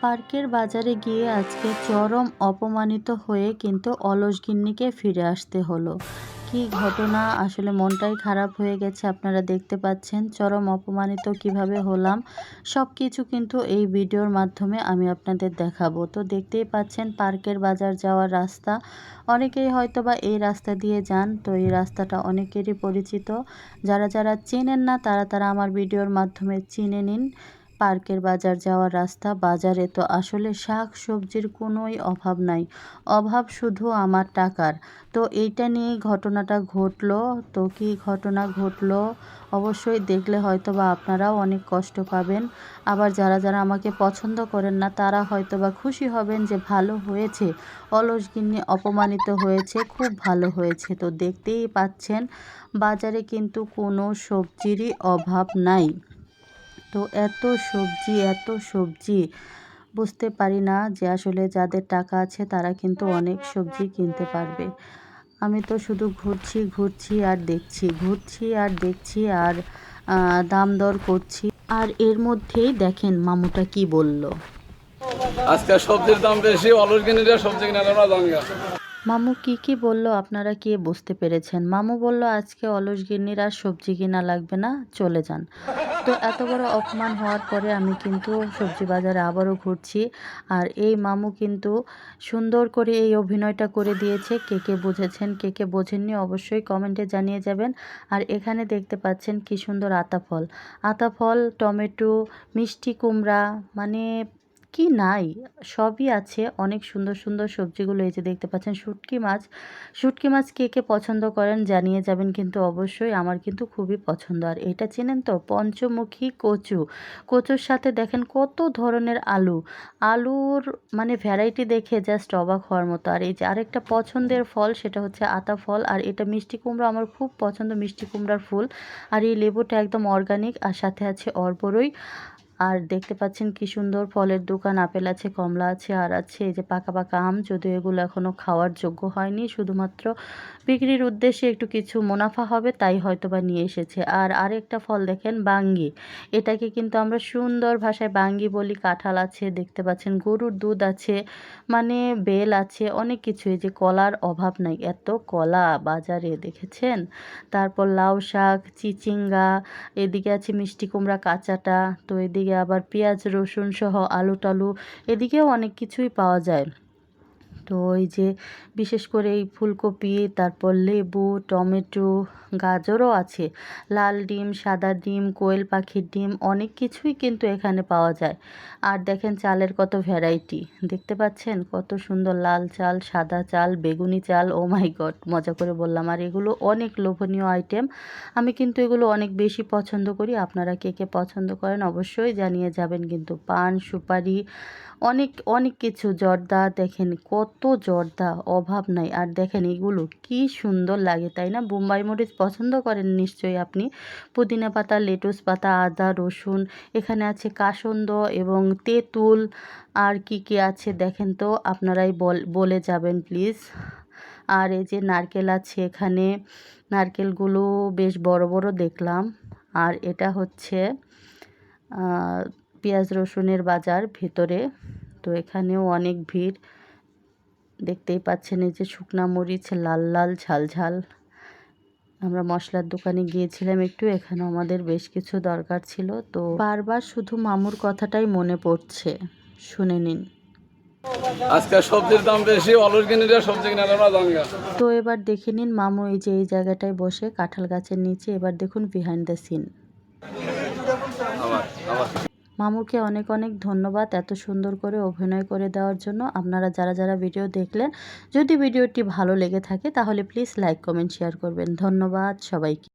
পার্কের বাজারে গিয়ে আজকে চরম অপমানিত হয়ে কিন্তু অলস গিন্নিকে ফিরে আসতে হলো। কি ঘটনা, আসলে মনটাই খারাপ হয়ে গেছে। আপনারা দেখতে পাচ্ছেন চরম অপমানিত কিভাবে হলাম, সব কিছু কিন্তু এই ভিডিওর মাধ্যমে আমি আপনাদের দেখাবো। তো দেখতেই পাচ্ছেন পার্কের বাজার যাওয়ার রাস্তা, অনেকেই হয়তো বা এই রাস্তা দিয়ে যান। তো এই রাস্তাটা অনেকেরই পরিচিত, যারা যারা চেনেন না তারা তারা আমার ভিডিওর মাধ্যমে চিনে নিন। পার্কের বাজার যাওয়ার রাস্তা, বাজারে তো আসলে শাক সবজির কোনোই অভাব নাই, অভাব শুধু আমার টাকার। তো এইটা নিয়েই ঘটনাটা ঘটলো। তো কি ঘটনা ঘটলো অবশ্যই দেখলে হয়তো বা আপনারাও অনেক কষ্ট পাবেন। আবার যারা যারা আমাকে পছন্দ করেন না তারা হয়তো বা খুশি হবেন যে ভালো হয়েছে, অলস গিন্নি অপমানিত হয়েছে, খুব ভালো হয়েছে। তো দেখতেই পাচ্ছেন বাজারে কিন্তু কোনো সবজিরই অভাব নাই। তো এত সবজি, এত সবজি, বুঝতে পারি না যে আসলে যাদের টাকা আছে তারা কিন্তু অনেক সবজি কিনতে পারবে। আমি তো শুধু ঘুরছি ঘুরছি আর দেখছি, ঘুরছি আর দেখছি আর দাম দর করছি। আর এর মধ্যেই দেখেন মামুটা কি বলল। আজকে সবজির দাম বেশি, অলস কিনে সবজি কিনে আমরা দাঙ্গা। মামু কি বলল আপনারা কে বুঝতে পেরেছেন? মামু বলল আজকে অলস গিন্নির আর সবজি কিনা লাগবে না, চলে যান। তো এত বড় অপমান হওয়ার পরে আমি কিন্তু সবজি বাজারে আবারও ঘুরছি। আর এই মামু কিন্তু সুন্দর করে এই অভিনয়টা করে দিয়েছে। কে কে বুঝেছেন, কে কে বোঝেননি অবশ্যই কমেন্টে জানিয়ে যাবেন। আর এখানে দেখতে পাচ্ছেন কি সুন্দর আতাফল, আতাফল, টমেটো, মিষ্টি কুমড়া, মানে কি নাই, সবই আছে। অনেক সুন্দর সুন্দর সবজিগুলো এই যে দেখতে পাচ্ছেন। শুটকি মাছ, শুটকি মাছ কে কে পছন্দ করেন জানিয়ে যাবেন কিন্তু অবশ্যই, আমার কিন্তু খুবই পছন্দ। আর এটা চেনেন তো, পঞ্চমুখী কচু, কচুর সাথে দেখেন কত ধরনের আলু, আলুর মানে ভ্যারাইটি দেখে জাস্ট অবাক হওয়ার মতো। আর এই যে আরেকটা পছন্দের ফল সেটা হচ্ছে আতা ফল। আর এটা মিষ্টি কুমড়া, আমার খুব পছন্দ মিষ্টি কুমড়ার ফুল। আর এই লেবুটা একদম অর্গানিক, আর সাথে আছে অর্বরই। আর দেখতে পাচ্ছেন কি সুন্দর ফলের দোকান, আপেল আছে, কমলা আছে, আর আছে এই যে পাকা পাকা আম, যদিও এগুলো এখনও খাওয়ার যোগ্য হয়নি, শুধুমাত্র বিক্রির উদ্দেশ্যে একটু কিছু মুনাফা হবে তাই হয়তো বা নিয়ে এসেছে। আর আরেকটা ফল দেখেন বাঙ্গি, এটাকে কিন্তু আমরা সুন্দর ভাষায় বাঙ্গি বলি। কাঁঠাল আছে, দেখতে পাচ্ছেন গরুর দুধ আছে, মানে বেল আছে, অনেক কিছু। এই যে কলার অভাব নাই, এত কলা বাজারে দেখেছেন। তারপর লাউ শাক, চিচিঙ্গা, এদিকে আছে মিষ্টি কুমড়া কাঁচাটা, তো এদিকে আবার পেঁয়াজ রসুন সহ আলু টালু, এদিকেও অনেক কিছুই পাওয়া যায়। তো এই যে বিশেষ করে এই ফুলকপি, তারপর লেবু, টমেটো, গাজরও আছে, লাল ডিম, সাদা ডিম, কোয়েল পাখির ডিম, অনেক কিছুই কিন্তু এখানে পাওয়া যায়। আর দেখেন চালের কত ভ্যারাইটি, দেখতে পাচ্ছেন কত সুন্দর লাল চাল, সাদা চাল, বেগুনি চাল, ও মাই গড, মজা করে বললাম। আর এগুলো অনেক লোভনীয় আইটেম, আমি কিন্তু এগুলো অনেক বেশি পছন্দ করি। আপনারা কে কে পছন্দ করেন অবশ্যই জানিয়ে যাবেন কিন্তু। পান সুপারি, অনেক অনেক কিছু, জর্দা, দেখেন কত জর্দা, অভাব নাই। আর দেখেন এগুলো কি সুন্দর লাগে তাই না? বোম্বাই মরিচ পছন্দ করেন নিশ্চয়ই আপনি। পুদিনা পাতা, লেটুস পাতা, আদা রসুন, এখানে আছে কাসন্দ এবং তেঁতুল। আর কি কি আছে দেখেন তো, আপনারাই বলে যাবেন প্লিজ। আর এই যে নারকেল আছে এখানে, নারকেলগুলো বেশ বড় বড় দেখলাম। আর এটা হচ্ছে পেঁয়াজ রসুনের বাজার ভেতরে। তো এখানেও অনেক ভিড়, দেখতেই পাচ্ছেন। এই যে শুকনা মরিচ লাল লাল ঝাল ঝাল। আমরা মশলার দোকানে গিয়েছিলাম একটু, এখানেও আমাদের বেশ কিছু দরকার ছিল। তো বারবার শুধু মামুর কথাটাই মনে পড়ছে, শুনে নিন। আজকে সবজির দাম বেশি, অলস কিনে সবজি কিনে আমরা দাঙ্গা। তো এবার দেখে নিন মামু এই যে এই জায়গাটায় বসে কাঁঠাল গাছের নিচে। এবার দেখুন বিহাইন্ড দ্য সিন। মামুকে অনেক অনেক ধন্যবাদ এত সুন্দর করে অভিনয় করে দেওয়ার জন্য। আপনারা যারা যারা ভিডিও দেখলেন, যদি ভিডিওটি ভালো লেগে থাকে তাহলে প্লিজ লাইক কমেন্ট শেয়ার করবেন। ধন্যবাদ সবাইকে।